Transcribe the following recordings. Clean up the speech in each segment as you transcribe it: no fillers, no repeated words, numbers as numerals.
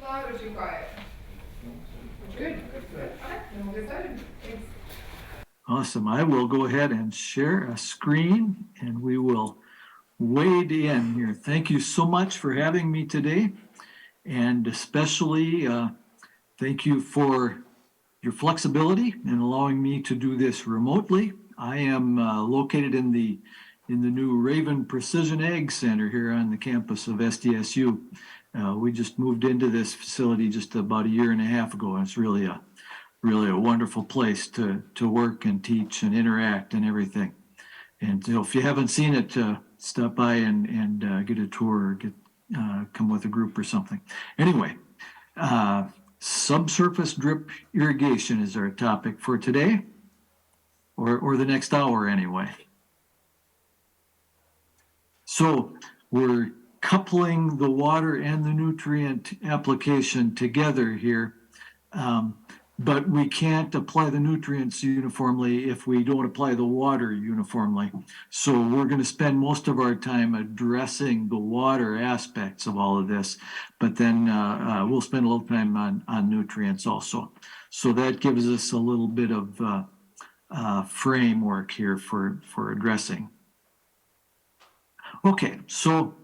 loud or too quiet? Good. Okay, then we'll get started. Thanks. Awesome. I will go ahead and share a screen and we will wade in here. Thank you so much for having me today. And especially thank you for your flexibility in allowing me to do this remotely. I am located in the new Raven Precision Ag Center here on the campus of SDSU. We just moved into this facility just about a year and a half ago, and it's really a wonderful place to work and teach and interact and everything. And so if you haven't seen it, stop by and get a tour or come with a group or something. Anyway, subsurface drip irrigation is our topic for today, or the next hour anyway. So we're coupling the water and the nutrient application together here. But we can't apply the nutrients uniformly if we don't apply the water uniformly. So we're going to spend most of our time addressing the water aspects of all of this, but then we'll spend a little time on nutrients also. So that gives us a little bit of framework here for addressing. Okay, so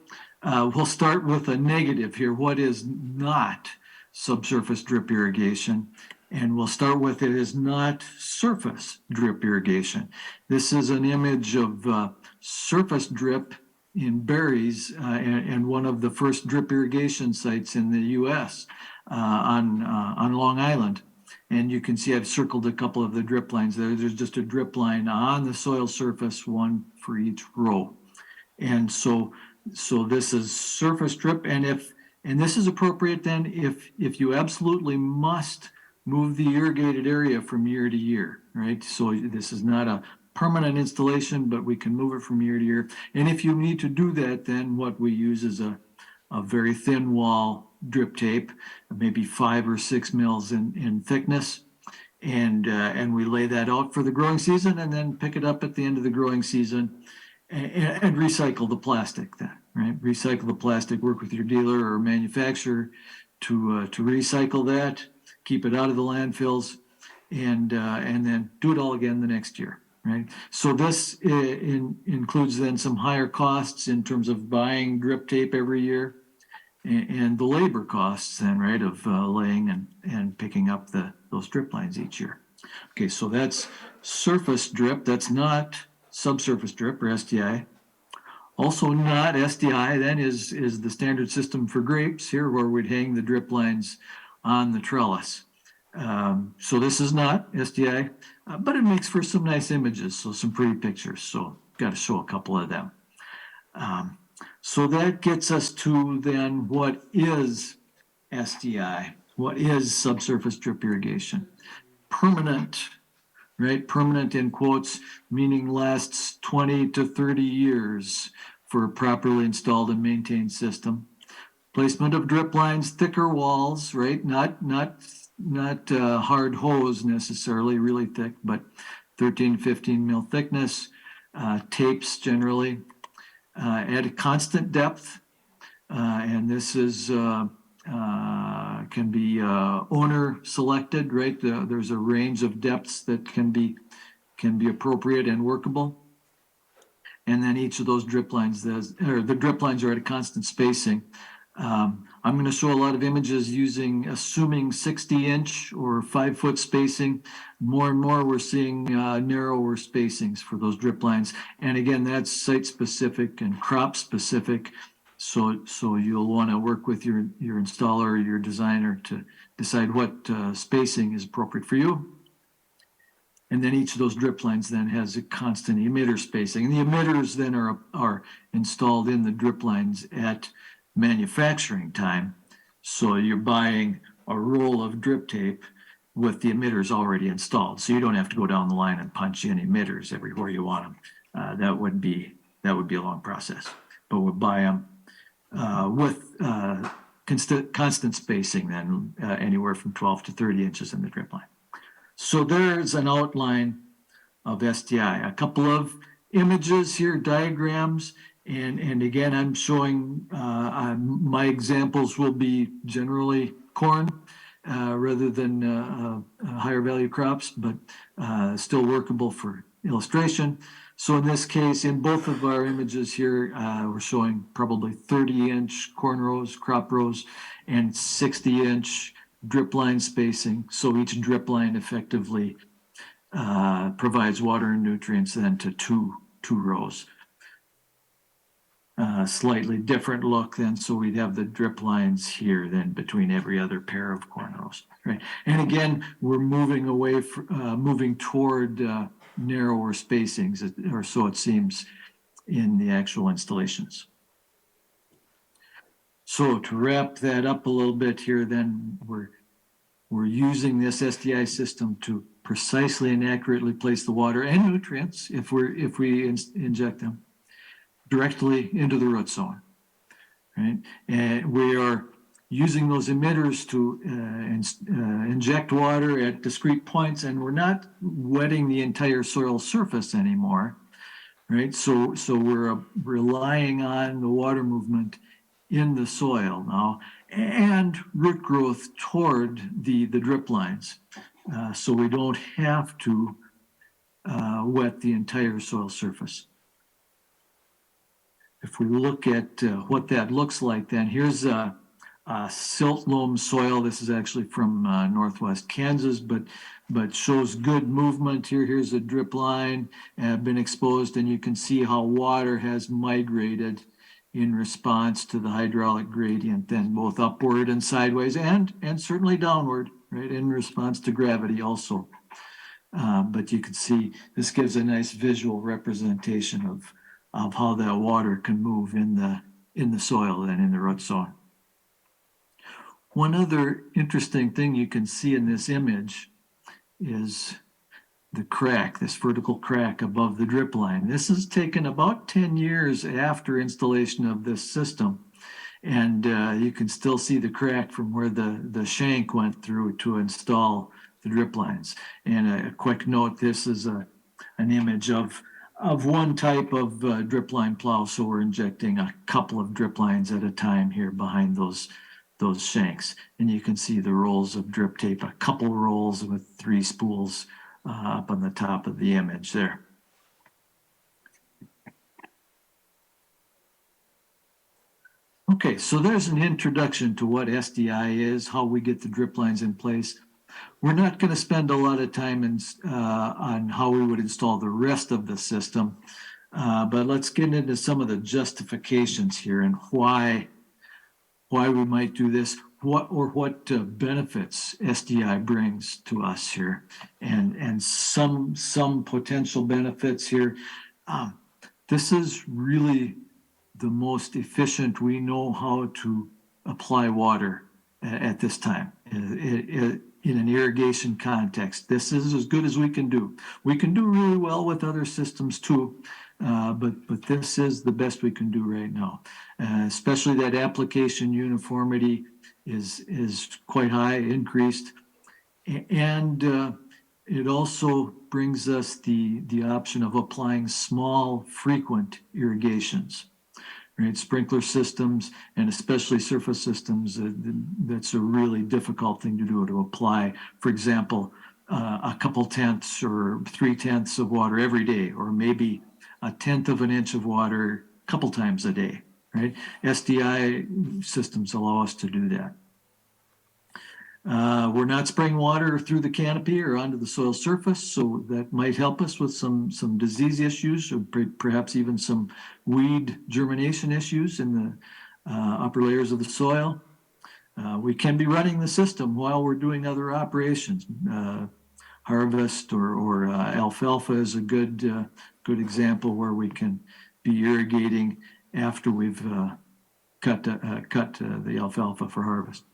we'll start with a negative here. What is not subsurface drip irrigation? And we'll start with it is not surface drip irrigation. This is an image of surface drip in berries and one of the first drip irrigation sites in the U.S. On Long Island. And you can see I've circled a couple of the drip lines there. There's just a drip line on the soil surface, one for each row. And so this is surface drip. And this is appropriate then if you absolutely must move the irrigated area from year to year, right? So this is not a permanent installation, but we can move it from year to year. And if you need to do that, then what we use is a very thin wall drip tape, maybe 5 or 6 mils in thickness. And we lay that out for the growing season and then pick it up at the end of the growing season and recycle the plastic then, right? Recycle the plastic, work with your dealer or manufacturer to recycle that, keep it out of the landfills, and then do it all again the next year, right? So this includes then some higher costs in terms of buying drip tape every year, and the labor costs then, right, of laying and picking up those drip lines each year. Okay, so that's surface drip. That's not subsurface drip or SDI. Also not SDI then is the standard system for grapes here, where we'd hang the drip lines on the trellis. So this is not SDI, but it makes for some nice images, so some pretty pictures. So got to show a couple of them. So that gets us to then what is SDI? What is subsurface drip irrigation? Permanent, right? Permanent in quotes, meaning lasts 20 to 30 years for a properly installed and maintained system. Placement of drip lines, thicker walls, right? Not hard hose necessarily, really thick, but 13 to 15 mil thickness, tapes generally, at a constant depth. And this is can be owner selected, right? There's a range of depths that can be appropriate and workable. And then each of those drip lines, the drip lines are at a constant spacing. I'm going to show a lot of images assuming 60-inch or 5-foot spacing. More and more we're seeing narrower spacings for those drip lines. And again, that's site-specific and crop-specific. So you'll want to work with your installer or your designer to decide what spacing is appropriate for you. And then each of those drip lines then has a constant emitter spacing. And the emitters then are installed in the drip lines at manufacturing time. So you're buying a roll of drip tape with the emitters already installed. So you don't have to go down the line and punch in emitters everywhere you want them. That would be a long process. But we'll buy them with constant spacing then, anywhere from 12 to 30 inches in the drip line. So there's an outline of SDI. A couple of images here, diagrams, and again, I'm showing my examples will be generally corn rather than higher value crops, but still workable for illustration. So in this case, in both of our images here, we're showing probably 30-inch corn rows, crop rows, and 60-inch drip line spacing. So each drip line effectively provides water and nutrients then to two rows. Slightly different look then, so we'd have the drip lines here then between every other pair of corn rows, right? And again, we're moving away, moving toward narrower spacings, or so it seems in the actual installations. So to wrap that up a little bit here, then we're using this SDI system to precisely and accurately place the water and nutrients if we inject them directly into the root zone, right? And we are using those emitters to inject water at discrete points, and we're not wetting the entire soil surface anymore, right? So we're relying on the water movement in the soil now and root growth toward the drip lines. So we don't have to wet the entire soil surface. If we look at what that looks like, then here's a silt loam soil. This is actually from northwest Kansas, but shows good movement here. Here's a drip line been exposed, and you can see how water has migrated in response to the hydraulic gradient, then both upward and sideways, and certainly downward, right, in response to gravity also. But you can see this gives a nice visual representation of how that water can move in the soil and in the root zone. One other interesting thing you can see in this image is the crack, this vertical crack above the drip line. This is taken about 10 years after installation of this system. And you can still see the crack from where the shank went through to install the drip lines. And a quick note, this is an image of one type of drip line plow. So we're injecting a couple of drip lines at a time here behind those shanks. And you can see the rolls of drip tape, a couple rolls with 3 spools up on the top of the image there. Okay, so there's an introduction to what SDI is, how we get the drip lines in place. We're not going to spend a lot of time on how we would install the rest of the system, but let's get into some of the justifications here and why we might do this, what benefits SDI brings to us here, and some potential benefits here. This is really the most efficient we know how to apply water at this time. In an irrigation context, this is as good as we can do. We can do really well with other systems too, but this is the best we can do right now. Especially that application uniformity is quite high, increased, and it also brings us the option of applying small, frequent irrigations. Right, sprinkler systems and especially surface systems, that's a really difficult thing to do, to apply, for example, a couple tenths or 3/10 of water every day, or maybe 1/10 of an inch of water a couple times a day, right? SDI systems allow us to do that. We're not spraying water through the canopy or onto the soil surface, so that might help us with some disease issues, or perhaps even some weed germination issues in the upper layers of the soil. We can be running the system while we're doing other operations. Harvest or alfalfa is a good example where we can be irrigating after we've cut the alfalfa for harvest.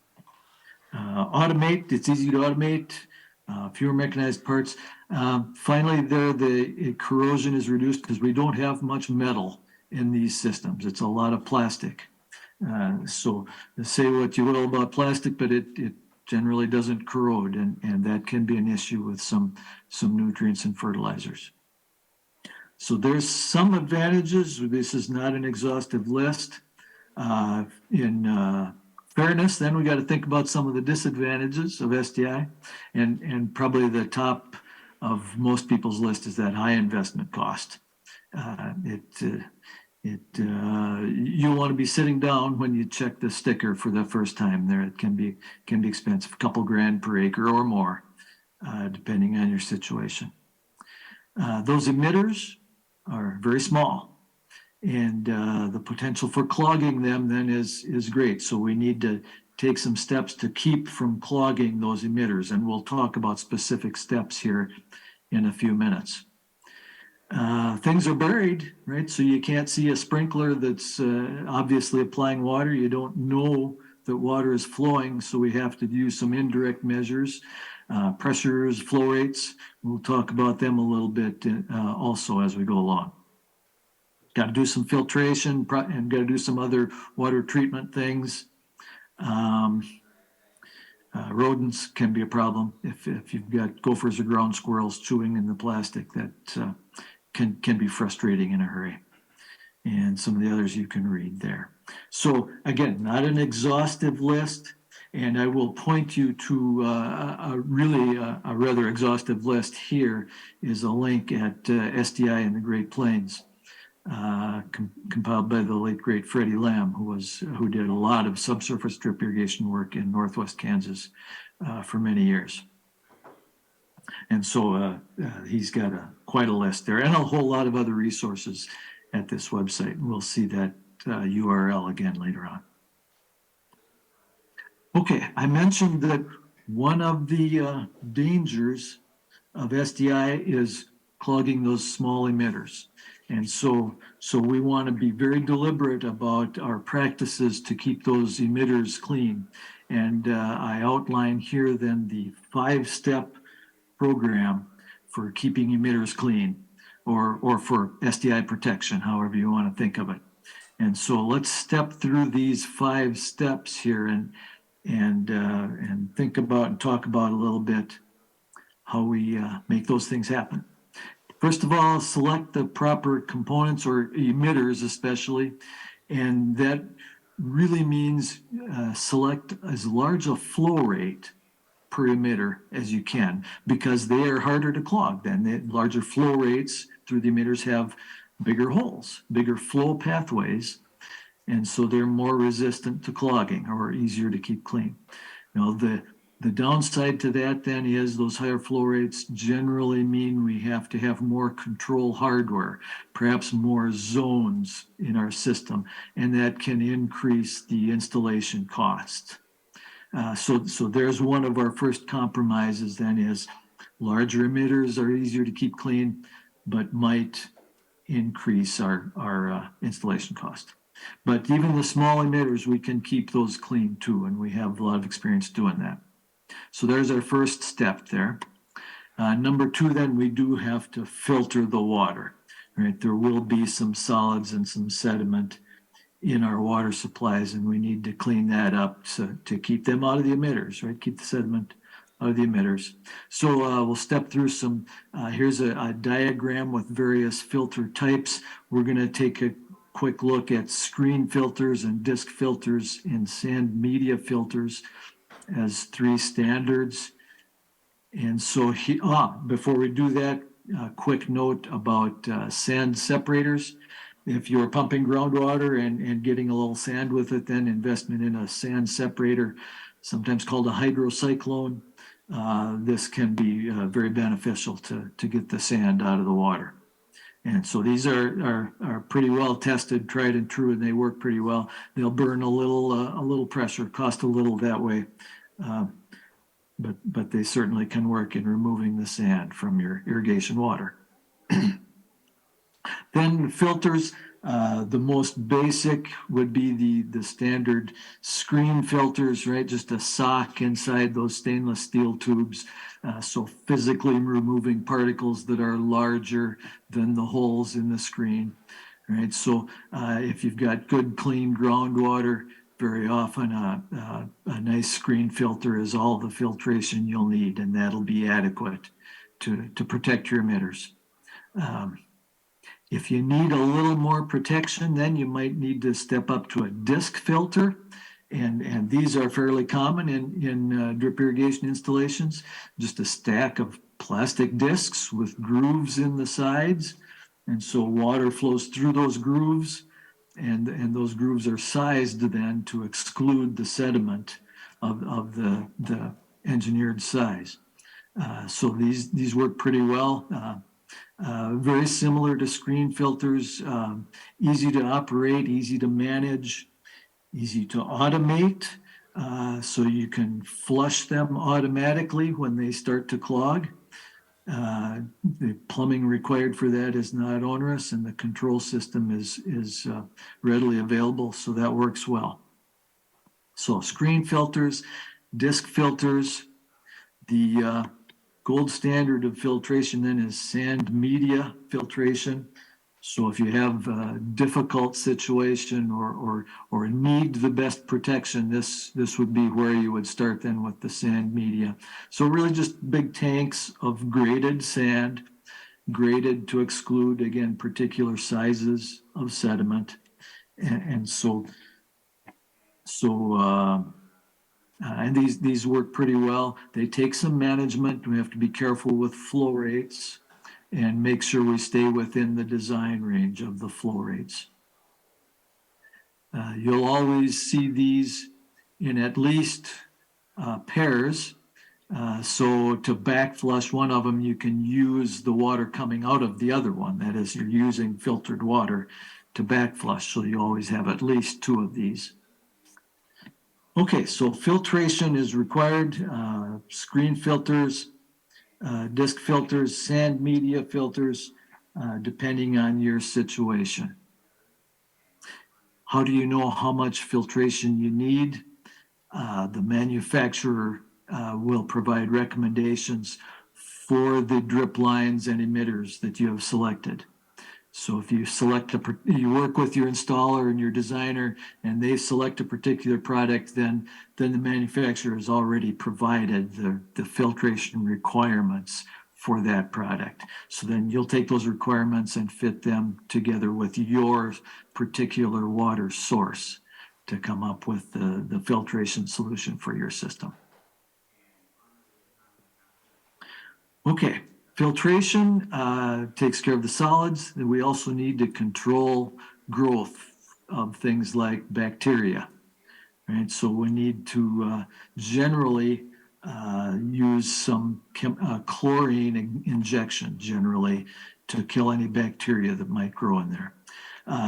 Automate, it's easy to automate, fewer mechanized parts. Finally, the corrosion is reduced because we don't have much metal in these systems. It's a lot of plastic. So say what you will about plastic, but it generally doesn't corrode, and that can be an issue with some nutrients and fertilizers. So there's some advantages. This is not an exhaustive list. fairness, then we got to think about some of the disadvantages of SDI, and probably the top of most people's list is that high investment cost. You want to be sitting down when you check the sticker for the first time there. It can be expensive, a couple grand per acre or more, depending on your situation. Those emitters are very small, and the potential for clogging them then is great. So we need to take some steps to keep from clogging those emitters, and we'll talk about specific steps here in a few minutes. Things are buried, right? So you can't see a sprinkler that's obviously applying water. You don't know that water is flowing, so we have to use some indirect measures, pressures, flow rates. We'll talk about them a little bit also as we go along. Got to do some filtration and got to do some other water treatment things. Rodents can be a problem if you've got gophers or ground squirrels chewing in the plastic. That can be frustrating in a hurry. And some of the others you can read there. So again, not an exhaustive list, and I will point you to a rather exhaustive list. Here is a link at SDI in the Great Plains, compiled by the late great Freddie Lamb, who did a lot of subsurface drip irrigation work in Northwest Kansas for many years. And so he's got quite a list there, and a whole lot of other resources at this website. We'll see that URL again later on. Okay, I mentioned that one of the dangers of SDI is clogging those small emitters. And so we want to be very deliberate about our practices to keep those emitters clean. And I outline here then the 5-step program for keeping emitters clean, or for SDI protection, however you want to think of it. And so let's step through these 5 steps here and think about and talk about a little bit how we make those things happen. First of all, select the proper components, or emitters especially, and that really means select as large a flow rate per emitter as you can, because they are harder to clog. Then the larger flow rates through the emitters have bigger holes, bigger flow pathways, and so they're more resistant to clogging or easier to keep clean. Now the downside to that then is those higher flow rates generally mean we have to have more control hardware, perhaps more zones in our system, and that can increase the installation cost. So there's one of our first compromises then, is larger emitters are easier to keep clean, but might increase our installation cost. But even the small emitters, we can keep those clean too, and we have a lot of experience doing that. So there's our first step there. Number 2, then we do have to filter the water, right? There will be some solids and some sediment in our water supplies, and we need to clean that up to keep them out of the emitters, right? Keep the sediment out of the emitters. So we'll step through some, here's a diagram with various filter types. We're going to take a quick look at screen filters and disc filters and sand media filters as 3 standards. And so before we do that, a quick note about sand separators. If you're pumping groundwater and getting a little sand with it, then investment in a sand separator, sometimes called a hydrocyclone. This can be very beneficial to get the sand out of the water. And so these are pretty well tested, tried and true, and they work pretty well. They'll burn a little pressure, cost a little that way, but they certainly can work in removing the sand from your irrigation water. Then filters, the most basic would be the standard screen filters, right? Just a sock inside those stainless steel tubes. So physically removing particles that are larger than the holes in the screen, right? So if you've got good, clean groundwater, very often a nice screen filter is all the filtration you'll need, and that'll be adequate to protect your emitters. If you need a little more protection, then you might need to step up to a disc filter. And these are fairly common in drip irrigation installations, just a stack of plastic discs with grooves in the sides. And so water flows through those grooves, and those grooves are sized then to exclude the sediment of the engineered size. So these work pretty well. Very similar to screen filters, easy to operate, easy to manage, easy to automate. So you can flush them automatically when they start to clog. The plumbing required for that is not onerous, and the control system is readily available, so that works well. So screen filters, disc filters, the gold standard of filtration then is sand media filtration. So if you have a difficult situation or need the best protection, this would be where you would start then with the sand media. So really just big tanks of graded sand, graded to exclude, again, particular sizes of sediment. And these work pretty well. They take some management. We have to be careful with flow rates and make sure we stay within the design range of the flow rates. You'll always see these in at least pairs. So to backflush one of them, you can use the water coming out of the other one. That is, you're using filtered water to backflush. So you always have at least two of these. Okay, so filtration is required, screen filters, disc filters, sand media filters, depending on your situation. How do you know how much filtration you need? The manufacturer will provide recommendations for the drip lines and emitters that you have selected. So if you you work with your installer and your designer, and they select a particular product, then the manufacturer has already provided the filtration requirements for that product. So then you'll take those requirements and fit them together with your particular water source to come up with the filtration solution for your system. Okay. Filtration takes care of the solids. We also need to control growth of things like bacteria, right? So we need to generally use some chlorine injection generally to kill any bacteria that might grow in there.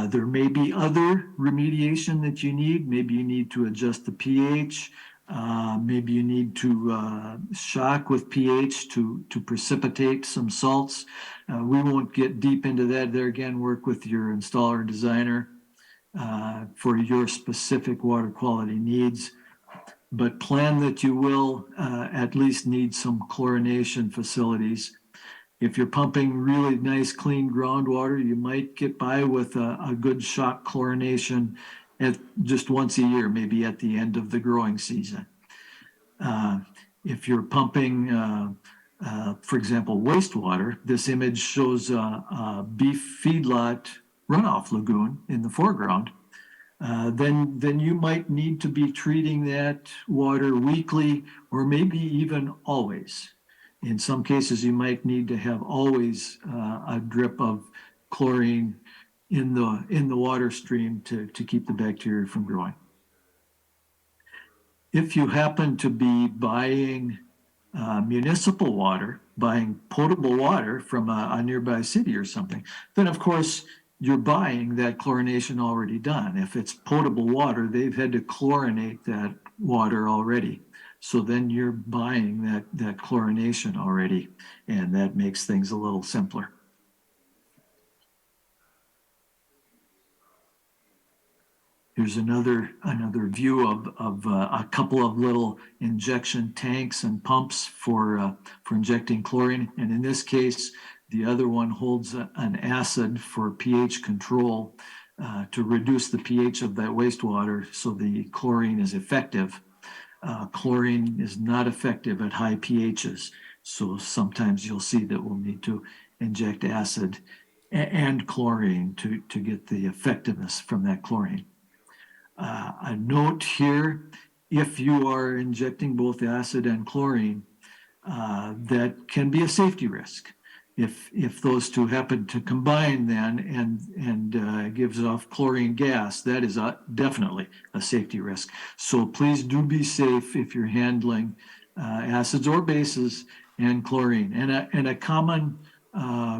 There may be other remediation that you need. Maybe you need to adjust the pH. Maybe you need to shock with pH to precipitate some salts. We won't get deep into that. There again, work with your installer and designer for your specific water quality needs. But plan that you will at least need some chlorination facilities. If you're pumping really nice, clean groundwater, you might get by with a good shock chlorination at just once a year, maybe at the end of the growing season. If you're pumping, for example, wastewater, this image shows a beef feedlot runoff lagoon in the foreground. Then you might need to be treating that water weekly or maybe even always. In some cases, you might need to have always a drip of chlorine in the water stream to keep the bacteria from growing. If you happen to be buying municipal water, buying potable water from a nearby city or something, then of course you're buying that chlorination already done. If it's potable water, they've had to chlorinate that water already. So then you're buying that chlorination already, and that makes things a little simpler. Here's another view of a couple of little injection tanks and pumps for injecting chlorine. And in this case, the other one holds an acid for pH control to reduce the pH of that wastewater so the chlorine is effective. Chlorine is not effective at high pHs. So sometimes you'll see that we'll need to inject acid and chlorine to get the effectiveness from that chlorine. A note here, if you are injecting both acid and chlorine, that can be a safety risk. If those two happen to combine then and gives off chlorine gas, that is definitely a safety risk. So please do be safe if you're handling acids or bases and chlorine. And a common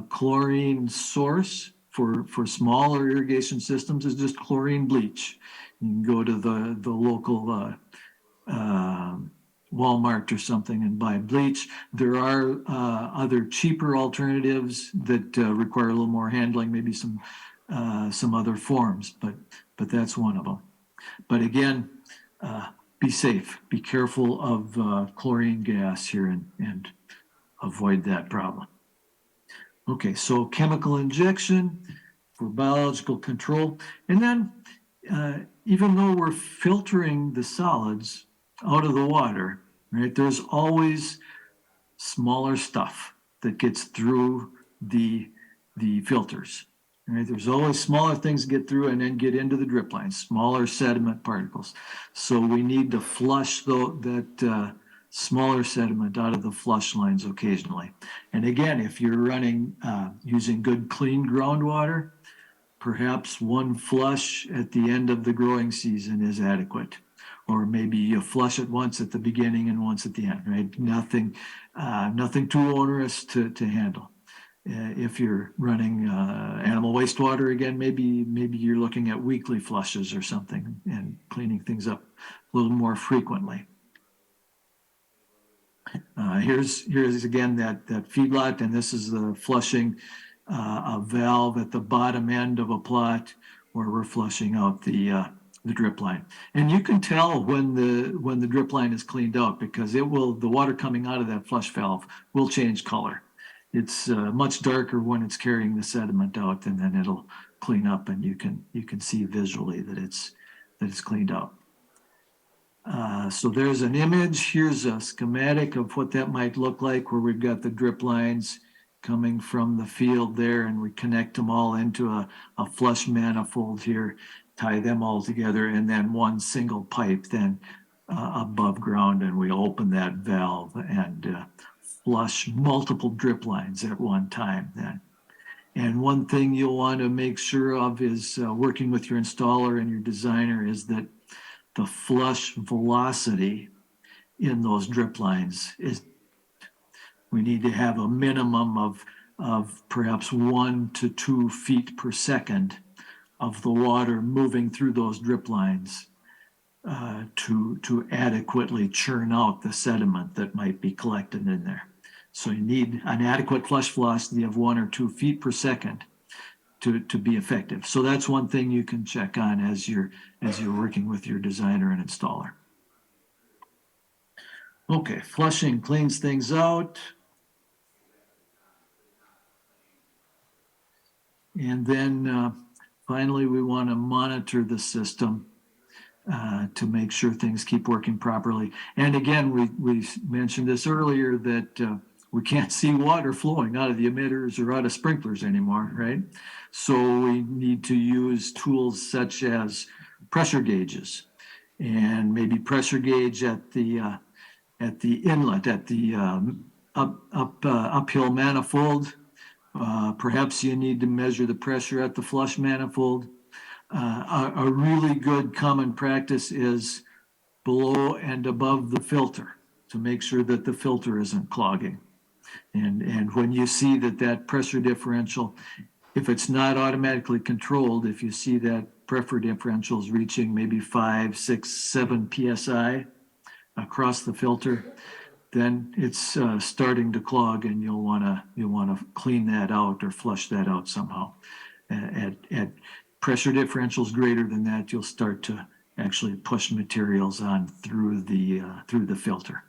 chlorine source for smaller irrigation systems is just chlorine bleach. You can go to the local Walmart or something and buy bleach. There are other cheaper alternatives that require a little more handling, maybe some other forms, but that's one of them. But again, be safe. Be careful of chlorine gas here and avoid that problem. Okay, so chemical injection for biological control. And then even though we're filtering the solids out of the water, right, there's always smaller stuff that gets through the filters. Right? There's always smaller things get through and then get into the drip lines, smaller sediment particles. So we need to flush that smaller sediment out of the flush lines occasionally. And again, if you're running using good clean groundwater, perhaps one flush at the end of the growing season is adequate. Or maybe you flush it once at the beginning and once at the end, right? Nothing too onerous to handle. If you're running animal wastewater, again, maybe you're looking at weekly flushes or something and cleaning things up a little more frequently. Here's again that feedlot, and this is the flushing a valve at the bottom end of a plot where we're flushing out the drip line. And you can tell when the drip line is cleaned out because the water coming out of that flush valve will change color. It's much darker when it's carrying the sediment out, and then it'll clean up, and you can see visually that it's cleaned out. So there's an image. Here's a schematic of what that might look like, where we've got the drip lines coming from the field there, and we connect them all into a flush manifold here, tie them all together, and then one single pipe then above ground, and we open that valve and flush multiple drip lines at one time then. And one thing you'll want to make sure of is working with your installer and your designer is that the flush velocity in those drip lines we need to have a minimum of perhaps 1 to 2 feet per second of the water moving through those drip lines to adequately churn out the sediment that might be collected in there. So you need an adequate flush velocity of 1 or 2 feet per second to be effective. So that's one thing you can check on as you're working with your designer and installer. Okay, flushing cleans things out. And then finally, we want to monitor the system to make sure things keep working properly. And again, we mentioned this earlier that we can't see water flowing out of the emitters or out of sprinklers anymore, right? So we need to use tools such as pressure gauges and maybe pressure gauge at the inlet, at the uphill manifold. Perhaps you need to measure the pressure at the flush manifold. A really good common practice is below and above the filter to make sure that the filter isn't clogging. And when you see that pressure differential, if it's not automatically controlled, if you see that pressure differential is reaching maybe 5, 6, 7 psi across the filter, then it's starting to clog, and you'll want to clean that out or flush that out somehow. At pressure differentials greater than that, you'll start to actually push materials on through the filter.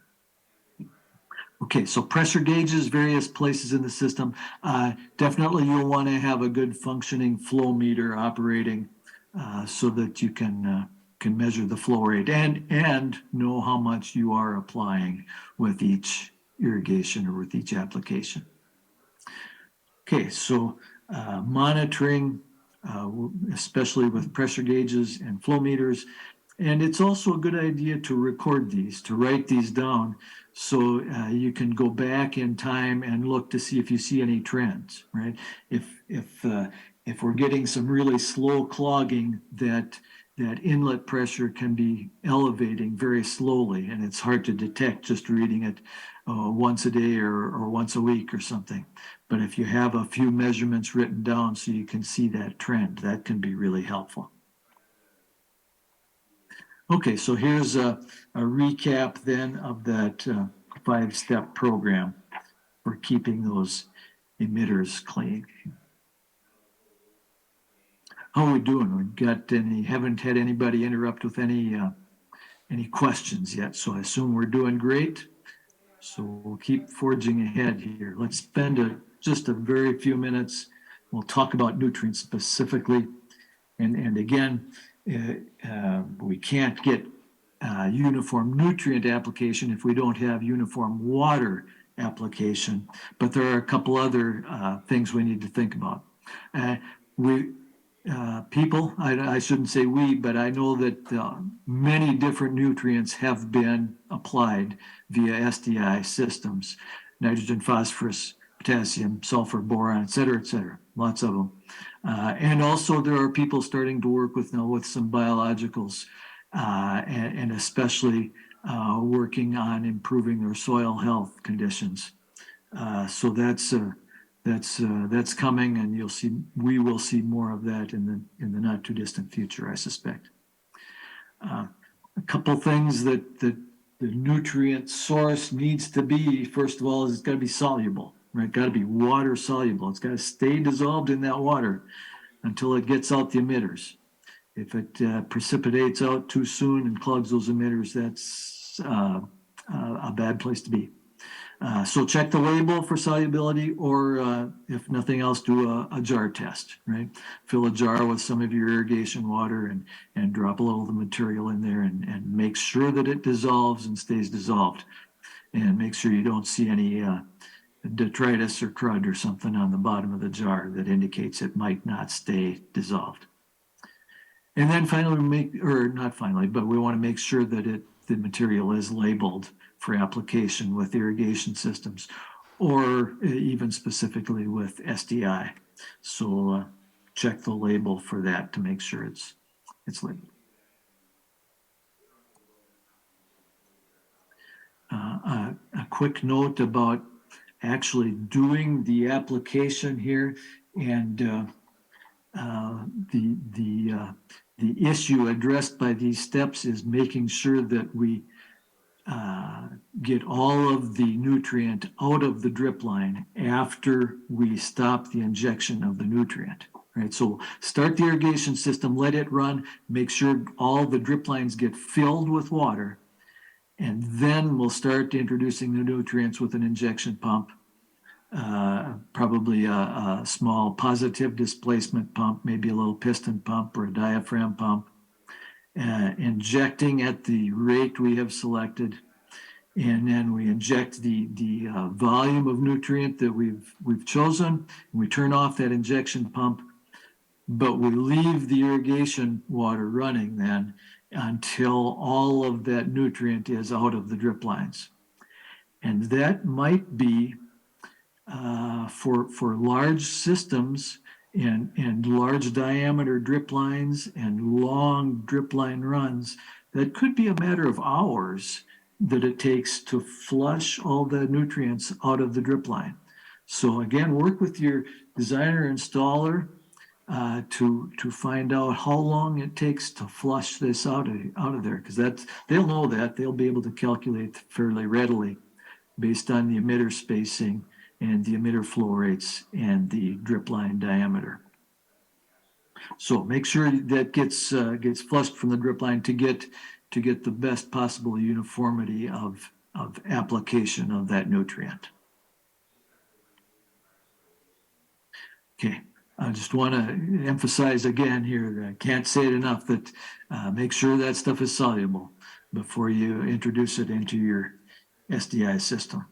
Okay, so pressure gauges, various places in the system. Definitely you'll want to have a good functioning flow meter operating so that you can measure the flow rate and know how much you are applying with each irrigation or with each application. Okay, so monitoring especially with pressure gauges and flow meters. And it's also a good idea to record these, to write these down, so you can go back in time and look to see if you see any trends, right? If we're getting some really slow clogging, that inlet pressure can be elevating very slowly, and it's hard to detect just reading it once a day or once a week or something. But if you have a few measurements written down so you can see that trend, that can be really helpful. Okay, so here's a recap then of that 5-step program for keeping those emitters clean. How are we doing? Haven't had anybody interrupt with any questions yet, so I assume we're doing great. So we'll keep forging ahead here. Let's spend just a very few minutes. We'll talk about nutrients specifically. And again, we can't get uniform nutrient application if we don't have uniform water application. But there are a couple other things we need to think about. I shouldn't say we, but I know that many different nutrients have been applied via SDI systems: nitrogen, phosphorus, potassium, sulfur, boron, et cetera, lots of them. And also there are people starting to work with some biologicals, and especially working on improving their soil health conditions. So that's coming, and we will see more of that in the not too distant future, I suspect. A couple things that the nutrient source needs to be, first of all, is it's got to be soluble, right? Got to be water soluble. It's got to stay dissolved in that water until it gets out the emitters. If it precipitates out too soon and clogs those emitters, that's a bad place to be. So check the label for solubility, or if nothing else, do a jar test, right? Fill a jar with some of your irrigation water and drop a little of the material in there and make sure that it dissolves and stays dissolved. And make sure you don't see any detritus or crud or something on the bottom of the jar that indicates it might not stay dissolved. And then finally, we want to make sure that the material is labeled for application with irrigation systems, or even specifically with SDI. So check the label for that to make sure it's labeled. A quick note about actually doing the application here, and the issue addressed by these steps is making sure that we get all of the nutrient out of the drip line after we stop the injection of the nutrient. Right, so start the irrigation system, let it run, make sure all the drip lines get filled with water, and then we'll start introducing the nutrients with an injection pump, probably a small positive displacement pump, maybe a little piston pump or a diaphragm pump, injecting at the rate we have selected, and then we inject the volume of nutrient that we've chosen, and we turn off that injection pump, but we leave the irrigation water running then until all of that nutrient is out of the drip lines. And that might be for large systems and large diameter drip lines and long drip line runs, that could be a matter of hours that it takes to flush all the nutrients out of the drip line. So again, work with your designer installer to find out how long it takes to flush this out of there, because they'll know that. They'll be able to calculate fairly readily based on the emitter spacing and the emitter flow rates and the drip line diameter. So make sure that gets flushed from the drip line to get the best possible uniformity of application of that nutrient. Okay, I just want to emphasize again here, I can't say it enough, that make sure that stuff is soluble before you introduce it into your SDI system.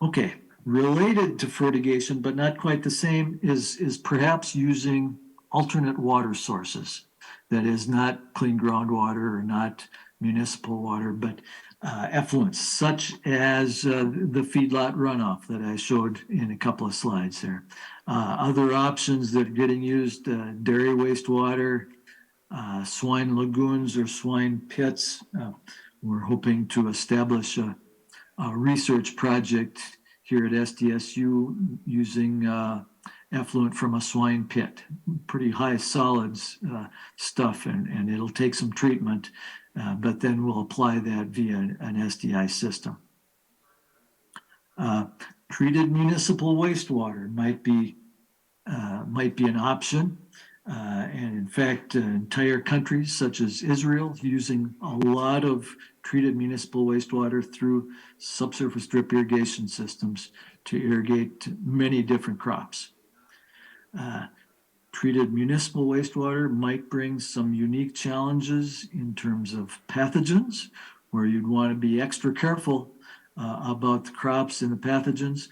Okay, Related to fertigation, but not quite the same, is perhaps using alternate water sources. That is not clean groundwater or not municipal water, but effluents, such as the feedlot runoff that I showed in a couple of slides there. Other options that are getting used, dairy wastewater, swine lagoons or swine pits. We're hoping to establish a research project here at SDSU using effluent from a swine pit, pretty high solids stuff, and it'll take some treatment, but then we'll apply that via an SDI system. Treated municipal wastewater might be an option. And in fact, entire countries such as Israel using a lot of treated municipal wastewater through subsurface drip irrigation systems to irrigate many different crops. Treated municipal wastewater might bring some unique challenges in terms of pathogens, where you'd want to be extra careful about the crops and the pathogens.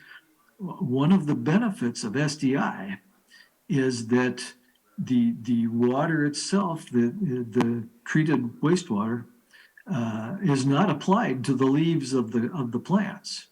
One of the benefits of SDI is that the water itself, the treated wastewater, is not applied to the leaves of the plants,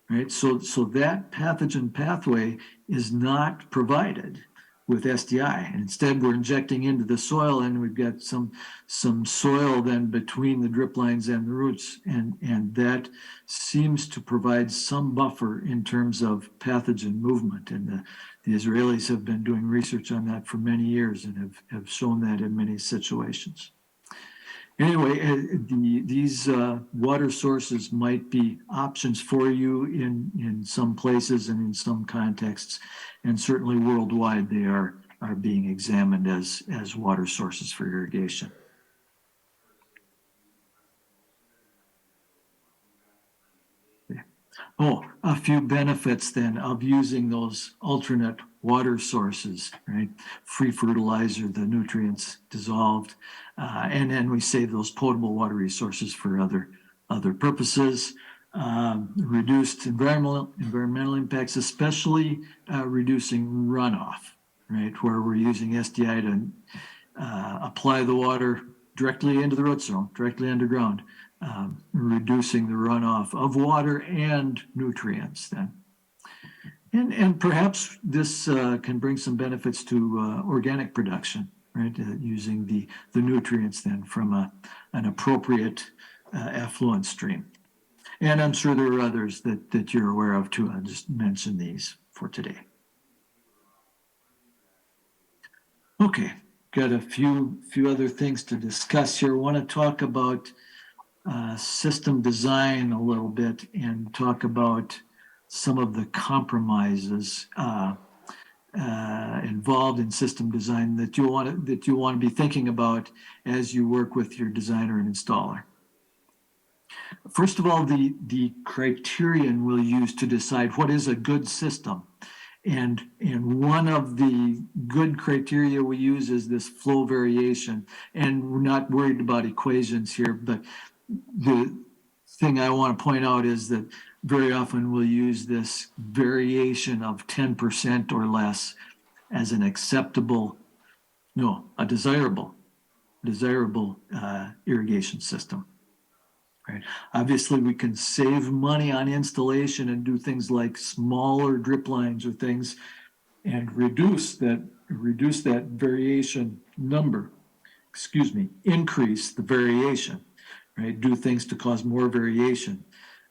right? So that pathogen pathway is not provided with SDI. And instead, we're injecting into the soil, and we've got some soil then between the drip lines and the roots, and that seems to provide some buffer in terms of pathogen movement. And the Israelis have been doing research on that for many years and have shown that in many situations. Anyway, these water sources might be options for you in some places and in some contexts, and certainly worldwide they are being examined as water sources for irrigation. Oh, a few benefits then of using those alternate water sources, right? Free fertilizer, the nutrients dissolved, and then we save those potable water resources for other purposes. Reduced environmental impacts, especially reducing runoff, right? Where we're using SDI to apply the water directly into the root zone, directly underground. Reducing the runoff of water and nutrients then. And perhaps this can bring some benefits to organic production, right? Using the nutrients then from an appropriate effluent stream. And I'm sure there are others that you're aware of too. I'll just mention these for today. Okay, got a few other things to discuss here. I want to talk about system design a little bit and talk about some of the compromises involved in system design that you want to be thinking about as you work with your designer and installer. First of all, the criterion we'll use to decide what is a good system. And one of the good criteria we use is this flow variation. And we're not worried about equations here, but the thing I want to point out is that very often we'll use this variation of 10% or less as an acceptable, no, a desirable irrigation system. Right. Obviously, we can save money on installation and do things like smaller drip lines or things, and reduce that variation number. Increase the variation. Right, do things to cause more variation,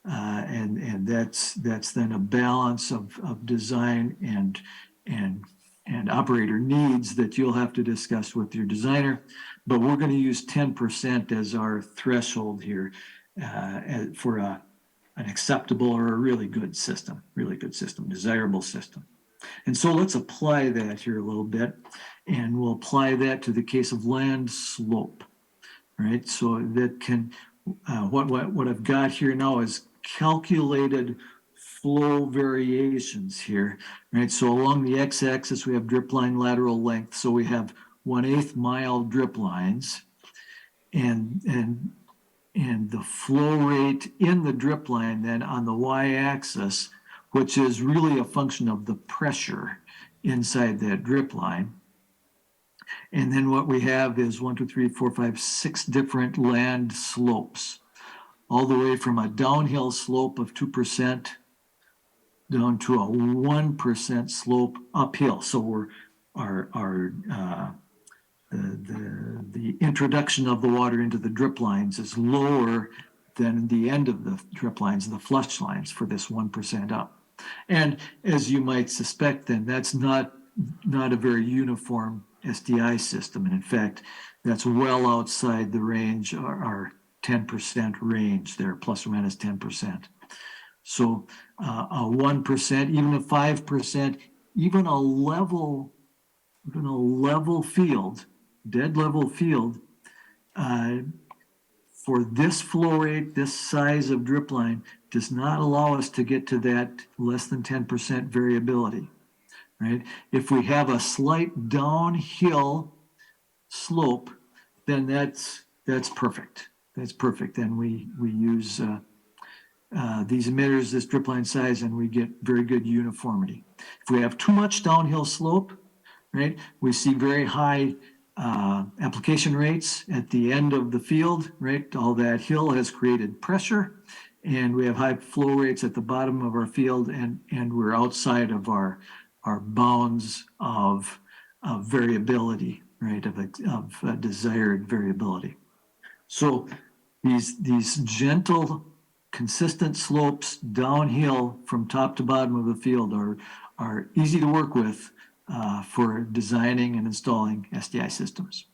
and that's then a balance of design and operator needs that you'll have to discuss with your designer. But we're going to use 10% as our threshold here for an acceptable or a really good system, desirable system. And so let's apply that here a little bit, and we'll apply that to the case of land slope. Right, so that can, what I've got here now is calculated flow variations here, right? So along the x-axis, we have drip line lateral length. So we have 1/8 mile drip lines, and the flow rate in the drip line then on the y-axis which is really a function of the pressure inside that drip line. And then what we have is 6 different land slopes, all the way from a downhill slope of 2% down to a 1% slope uphill. So the introduction of the water into the drip lines is lower than the end of the drip lines, the flush lines for this 1% up. And as you might suspect, then that's not a very uniform SDI system. And in fact, that's well outside the range, our 10% range there, plus or minus 10%. So a 1%, even a 5%, even a level field, dead level field, for this flow rate, this size of drip line, does not allow us to get to that less than 10% variability, right? If we have a slight downhill slope, then that's perfect. That's perfect. Then we use these emitters, this drip line size, and we get very good uniformity. If we have too much downhill slope, right, we see very high application rates at the end of the field, right? All that hill has created pressure, and we have high flow rates at the bottom of our field, and we're outside of our bounds of variability, right, of desired variability. So these gentle, consistent slopes downhill from top to bottom of the field are easy to work with for designing and installing SDI systems.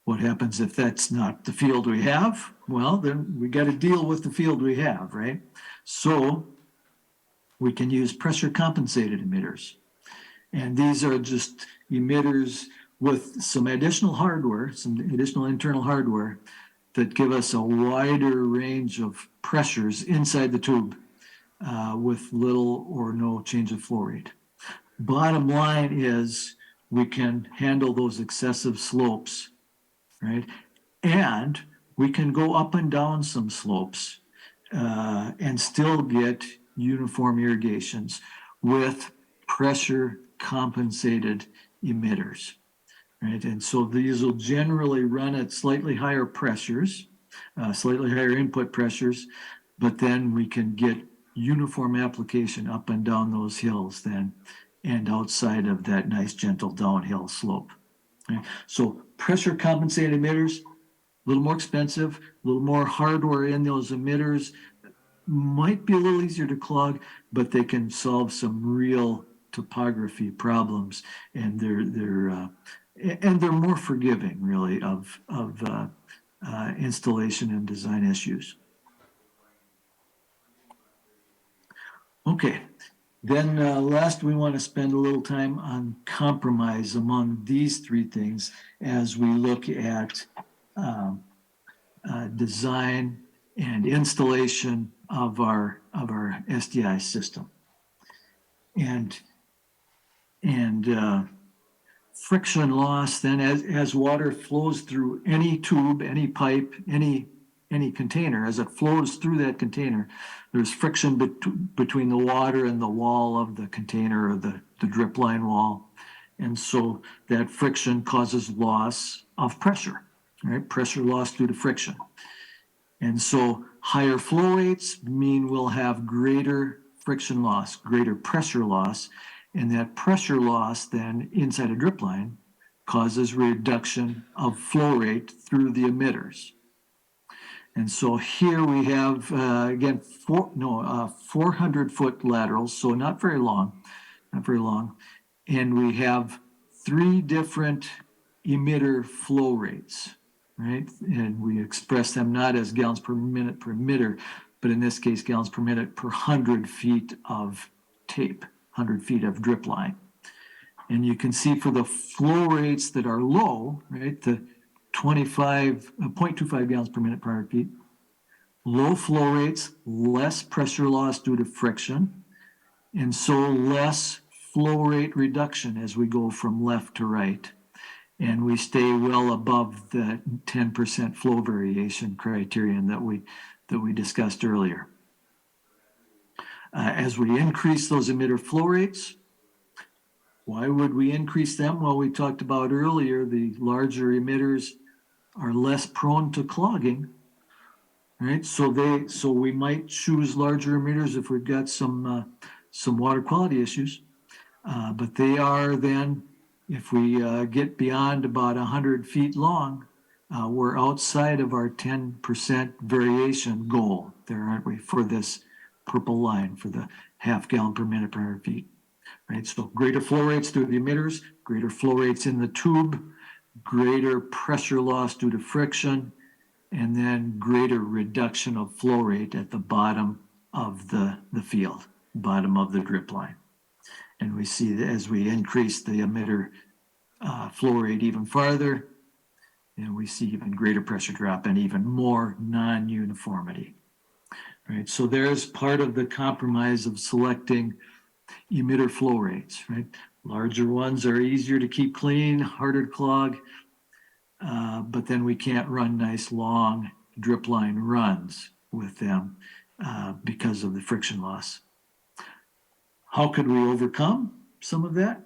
What happens if that's not the field we have? Well, then we got to deal with the field we have, right? So we can use pressure compensated emitters. And these are just emitters with some additional hardware, some additional internal hardware that give us a wider range of pressures inside the tube with little or no change of flow rate. Bottom line is we can handle those excessive slopes, right? And we can go up and down some slopes and still get uniform irrigations with pressure compensated emitters, right? And so these will generally run at slightly higher pressures, slightly higher input pressures, but then we can get uniform application up and down those hills then, and outside of that nice gentle downhill slope. Okay? So pressure compensated emitters, a little more expensive, a little more hardware in those emitters, might be a little easier to clog, but they can solve some real topography problems, and they're more forgiving, really, of installation and design issues. Okay, then last we want to spend a little time on compromise among these three things as we look at design and installation of our SDI system. And friction loss, then as water flows through any tube, any pipe, any container, as it flows through that container, there's friction between the water and the wall of the container, or the drip line wall. And so that friction causes loss of pressure, right? Pressure loss due to friction. And so higher flow rates mean we'll have greater friction loss, greater pressure loss, and that pressure loss then inside a drip line causes reduction of flow rate through the emitters. And so here we have, again, 400-foot laterals, so not very long. And we have 3 different emitter flow rates, right? And we express them not as gallons per minute per emitter, but in this case, gallons per minute per 100 feet of tape, 100 feet of drip line. And you can see for the flow rates that are low, right, the 0.25 gallons per minute per 100 feet, low flow rates, less pressure loss due to friction, and so less flow rate reduction as we go from left to right. And we stay well above the 10% flow variation criterion that we discussed earlier. As we increase those emitter flow rates, why would we increase them? Well, we talked about earlier, the larger emitters are less prone to clogging, right? So we might choose larger emitters if we've got some water quality issues. But they are then, if we get beyond about 100 feet long, we're outside of our 10% variation goal there, aren't we, for this purple line, for the half gallon per minute per 100 feet, right? So greater flow rates through the emitters, greater flow rates in the tube, greater pressure loss due to friction, and then greater reduction of flow rate at the bottom of the field, bottom of the drip line. And we see that as we increase the emitter flow rate even farther, and we see even greater pressure drop and even more non-uniformity, right? So there's part of the compromise of selecting emitter flow rates, right? Larger ones are easier to keep clean, harder to clog, but then we can't run nice long drip line runs with them because of the friction loss. How could we overcome some of that?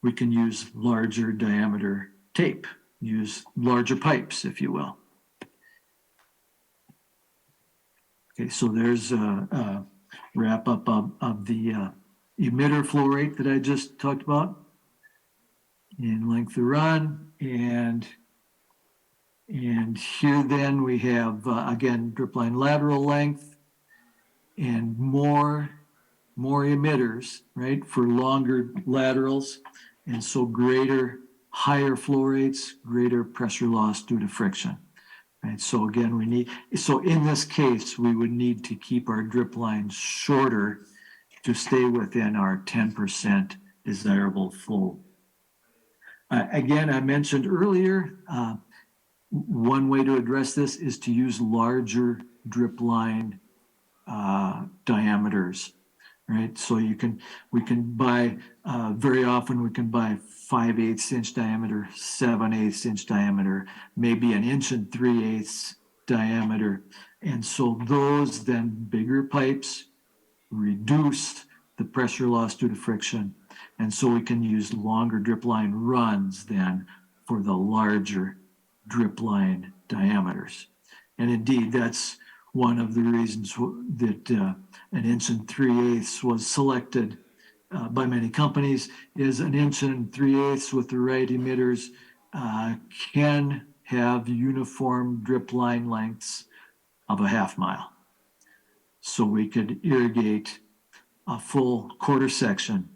We can use larger diameter tape, use larger pipes, if you will. Okay, so there's a wrap up of the emitter flow rate that I just talked about in length of run. And here then we have, again, drip line lateral length and more emitters, right, for longer laterals. And so higher flow rates, greater pressure loss due to friction, right? So again, so in this case, we would need to keep our drip lines shorter to stay within our 10% desirable flow. Again, I mentioned earlier, one way to address this is to use larger drip line diameters, right? So we can buy, very often we can buy 5/8 inch diameter, 7/8 inch diameter, maybe 1 3/8 inch diameter. And so those then bigger pipes reduce the pressure loss due to friction. And so we can use longer drip line runs then for the larger drip line diameters. And indeed, that's one of the reasons that 1 3/8 inch was selected by many companies, is 1 3/8 inch with the right emitters can have uniform drip line lengths of a half mile. So we could irrigate a full quarter section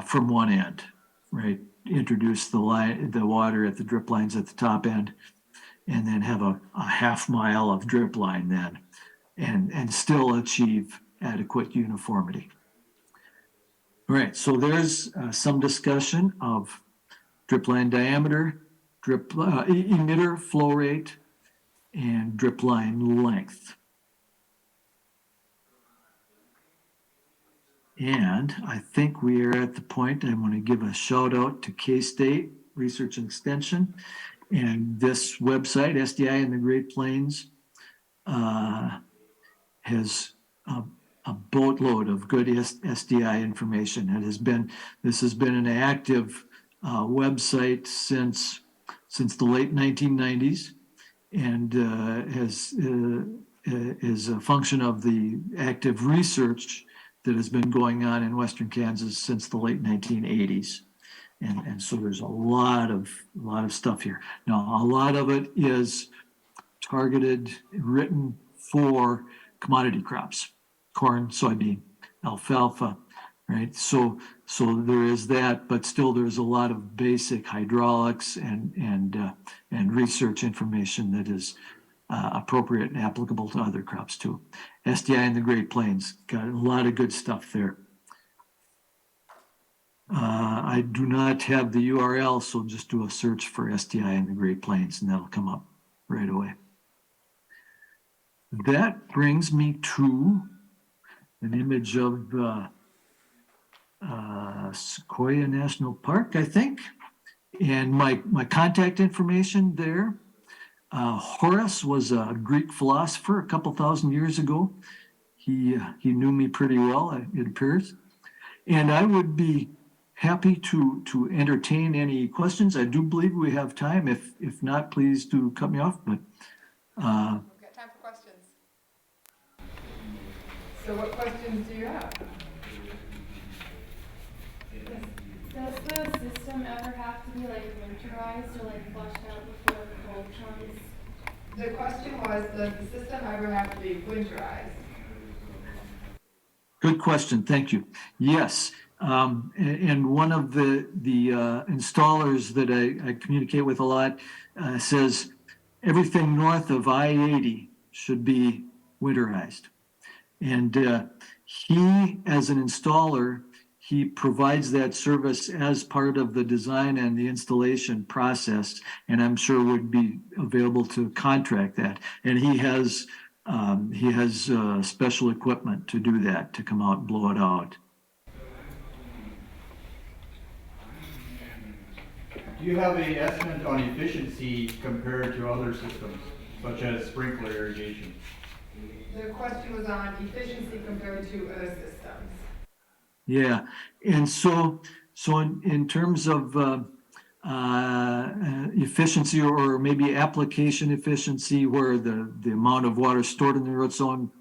from one end, right? Introduce the water at the drip lines at the top end, and then have a half mile of drip line then, and still achieve adequate uniformity. All right, so there's some discussion of drip line diameter, emitter flow rate, and drip line length. And I think we are at the point I want to give a shout out to K-State Research and Extension. And this website, SDI in the Great Plains, has a boatload of good SDI information. This has been an active website since the late 1990s, and is a function of the active research that has been going on in Western Kansas since the late 1980s. And so there's a lot of stuff here. Now, a lot of it is targeted, written for commodity crops, corn, soybean, alfalfa, right? So there is that, but still there's a lot of basic hydraulics and research information that is appropriate and applicable to other crops too. SDI in the Great Plains, got a lot of good stuff there. I do not have the URL, so just do a search for SDI in the Great Plains and that'll come up right away. That brings me to an image of Sequoia National Park, I think, and my contact information there. Horace was a Greek philosopher a couple thousand years ago. he knew me pretty well, it appears. And I would be happy to entertain any questions. I do believe we have time. If not, please do cut me off. But We've got time for questions. So what questions do you have? Does the system ever have to be like winterized or like flushed out before the cold comes? The question was, does the system ever have to be winterized? good question. Thank you. Yes. And one of the installers that I communicate with a lot says everything north of I-80 should be winterized. And he, as an installer, he provides that service as part of the design and the installation process, and I'm sure would be available to contract that. And he has special equipment to do that, to come out and blow it out. Do you have an estimate on efficiency compared to other systems, such as sprinkler irrigation? The question was on efficiency compared to other systems. Yeah, and so in terms of efficiency, or maybe application efficiency, where the amount of water stored in the root zone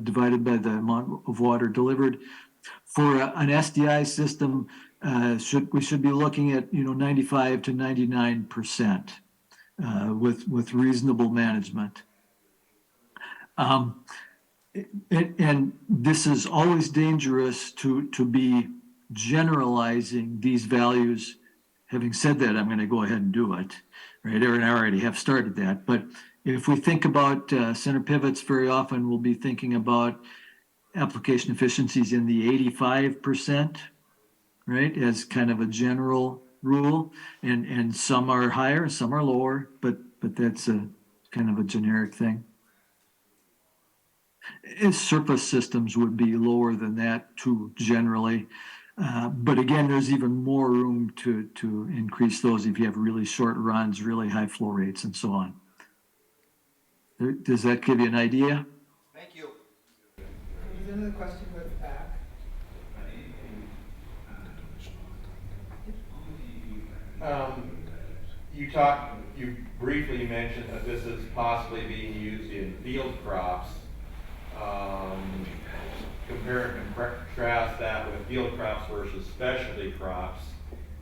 divided by the amount of water delivered, for an SDI system, we should be looking at 95 to 99% with reasonable management. And this is always dangerous to be generalizing these values. Having said that, I'm going to go ahead and do it. Right, Aaron, I already have started that. But if we think about center pivots, very often we'll be thinking about application efficiencies in the 85%, right, as kind of a general rule. And some are higher, some are lower, but that's a kind of a generic thing. Surface systems would be lower than that too, generally. But again, there's even more room to increase those if you have really short runs, really high flow rates, and so on. Does that give you an idea? Thank you. There's another question towards the back. You briefly mentioned that this is possibly being used in field crops. Compare and contrast that with field crops versus specialty crops,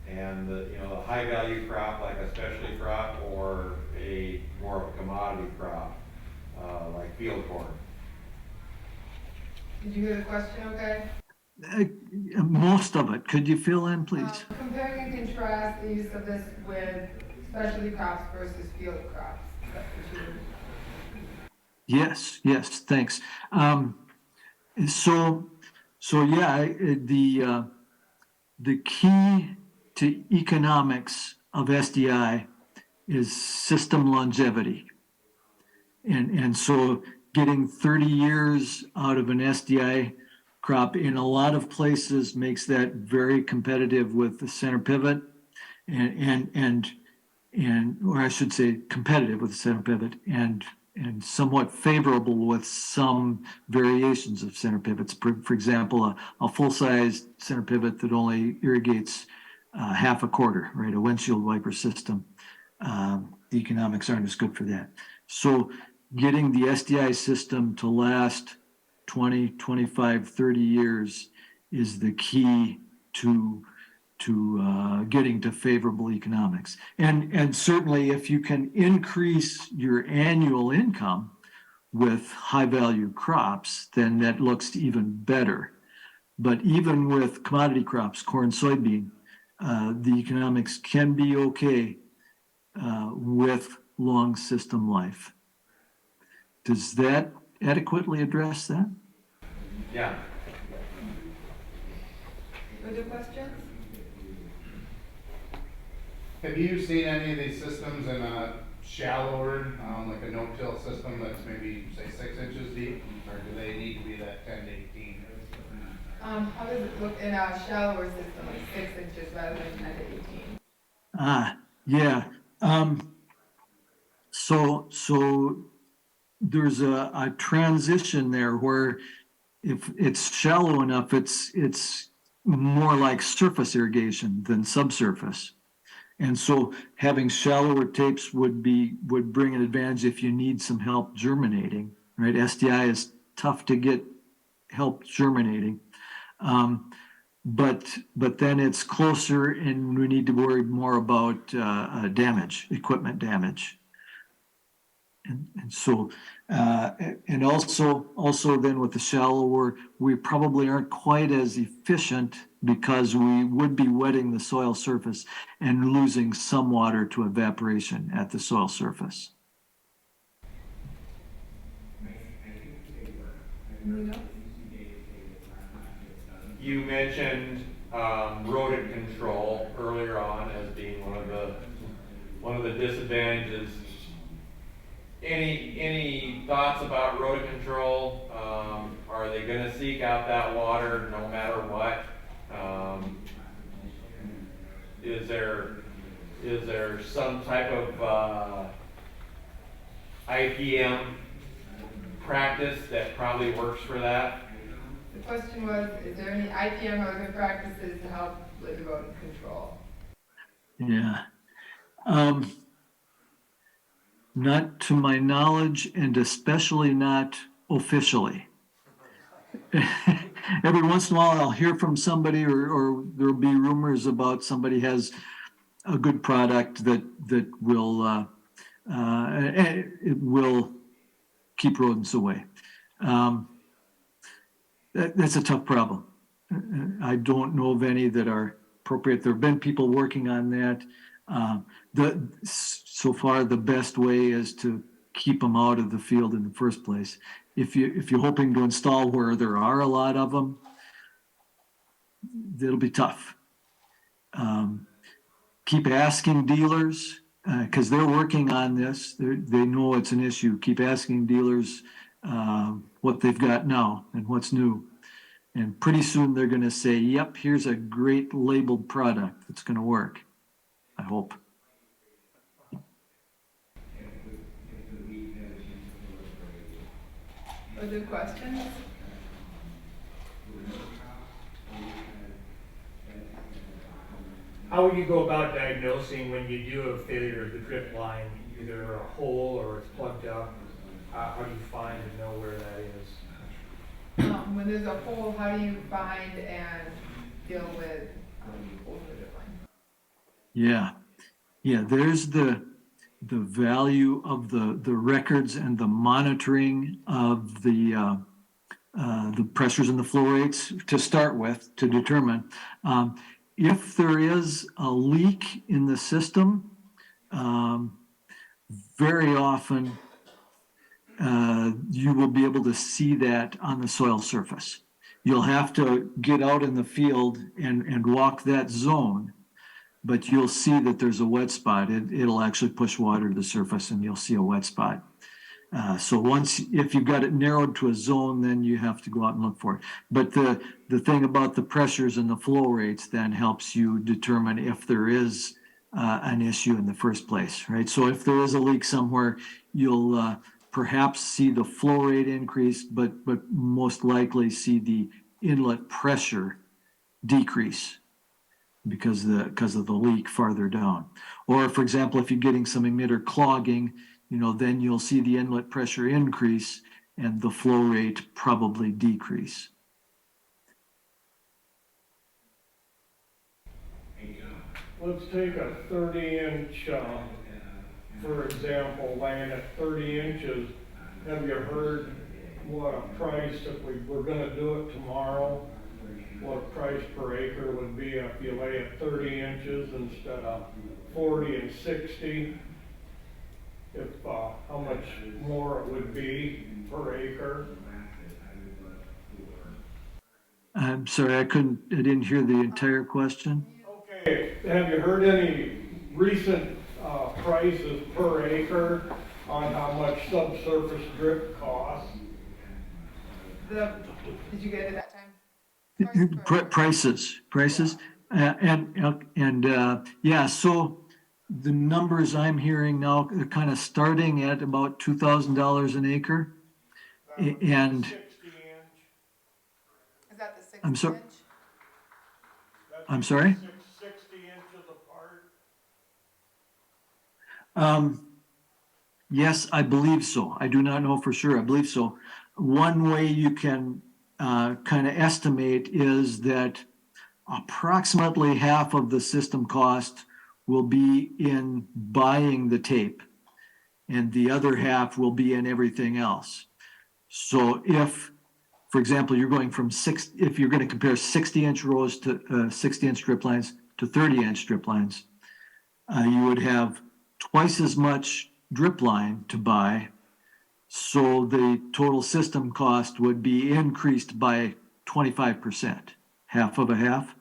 and the high value crop like a specialty crop, or a more of a commodity crop like field corn. Did you hear the question okay? Most of it. Could you fill in, please? Compare and contrast the use of this with specialty crops versus field crops. Is that what you- Yes, thanks. So yeah, the key to economics of SDI is system longevity. And so getting 30 years out of an SDI crop in a lot of places makes that very competitive with the center pivot, or I should say competitive with the center pivot, and somewhat favorable with some variations of center pivots. For example, a full-size center pivot that only irrigates half a quarter, right? A windshield wiper system. The economics aren't as good for that. So getting the SDI system to last 20, 25, 30 years is the key to getting to favorable economics. And certainly if you can increase your annual income with high value crops, then that looks even better. But even with commodity crops, corn, soybean, the economics can be okay with long system life. Does that adequately address that? Yeah. Other questions? Have you seen any of these systems in a shallower, like a no-till system that's maybe, say, 6 inches deep, or do they need to be that 10 to 18? How does it look in a shallower system, like 6 inches rather than 10 to 18? Yeah. So there's a transition there where if it's shallow enough, it's more like surface irrigation than subsurface. And so having shallower tapes would bring an advantage if you need some help germinating, right? SDI is tough to get help germinating. But then it's closer and we need to worry more about damage, equipment damage. And so, and also then with the shallower, we probably aren't quite as efficient because we would be wetting the soil surface and losing some water to evaporation at the soil surface. You mentioned rodent control earlier on as being one of the disadvantages. Any thoughts about rodent control? Are they going to seek out that water no matter what? Is there some type of IPM practice that probably works for that? The question was, is there any IPM or other practices to help with rodent control? Yeah. Not to my knowledge, and especially not officially. Every once in a while I'll hear from somebody or there'll be rumors about somebody has a good product that will it will keep rodents away. That's a tough problem. I don't know of any that are appropriate. There have been people working on that. So far, the best way is to keep them out of the field in the first place. If you're hoping to install where there are a lot of them, it'll be tough. Keep asking dealers because they're working on this. They know it's an issue. Keep asking dealers what they've got now and what's new. And pretty soon they're going to say, yep, here's a great labeled product that's going to work. I hope. Other questions? How would you go about diagnosing when you do have failure of the drip line, either a hole or it's plugged up? How do you find and know where that is? When there's a hole, how do you find and deal with holes in the drip line? Yeah. There's the value of the records and the monitoring of the pressures and the flow rates to start with to determine if there is a leak in the system. Very often you will be able to see that on the soil surface. You'll have to get out in the field and walk that zone, but you'll see that there's a wet spot. It'll actually push water to the surface and you'll see a wet spot. So if you've got it narrowed to a zone, then you have to go out and look for it. But the thing about the pressures and the flow rates then helps you determine if there is an issue in the first place, right? So if there is a leak somewhere, you'll perhaps see the flow rate increase, but most likely see the inlet pressure decrease because of the leak farther down. Or for example, if you're getting some emitter clogging, then you'll see the inlet pressure increase and the flow rate probably decrease. Let's take a 30-inch, for example, land at 30 inches. Have you heard what a price, if we were going to do it tomorrow, what a price per acre would be if you lay at 30 inches instead of 40 and 60? How much more it would be per acre? I'm sorry, I didn't hear the entire question. Okay, have you heard any recent prices per acre on how much subsurface drip costs? Did you get it that time? Prices, yeah. So the numbers I'm hearing now are kind of starting at about $2,000 an acre, and 60 inch. I'm sorry, inch? I'm sorry? 60 inches apart? Yes, I believe so. I do not know for sure. I believe so. One way you can kind of estimate is that approximately half of the system cost will be in buying the tape, and the other half will be in everything else. So if, for example, you're going from if you're going to compare 60-inch rows to 60-inch strip lines to 30-inch strip lines, you would have twice as much drip line to buy. So the total system cost would be increased by 25%, half of a half.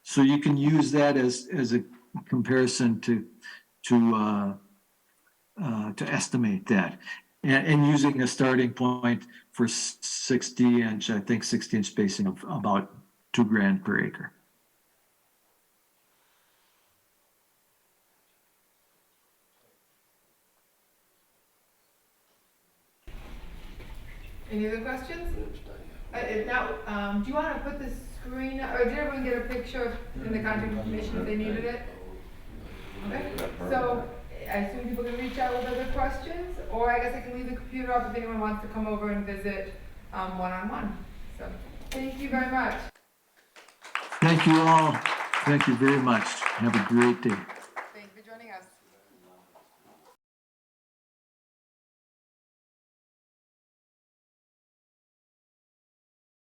So you can use that as a comparison to estimate that, and using a starting point for 60-inch, I think 60-inch spacing of about $2,000 per acre. Any other questions? Now, do you want to put the screen, or did everyone get a picture in the contact information if they needed it? Okay, so I assume people can reach out with other questions, or I guess I can leave the computer up if anyone wants to come over and visit one-on-one. So, thank you very much. Thank you all. Thank you very much. Have a great day.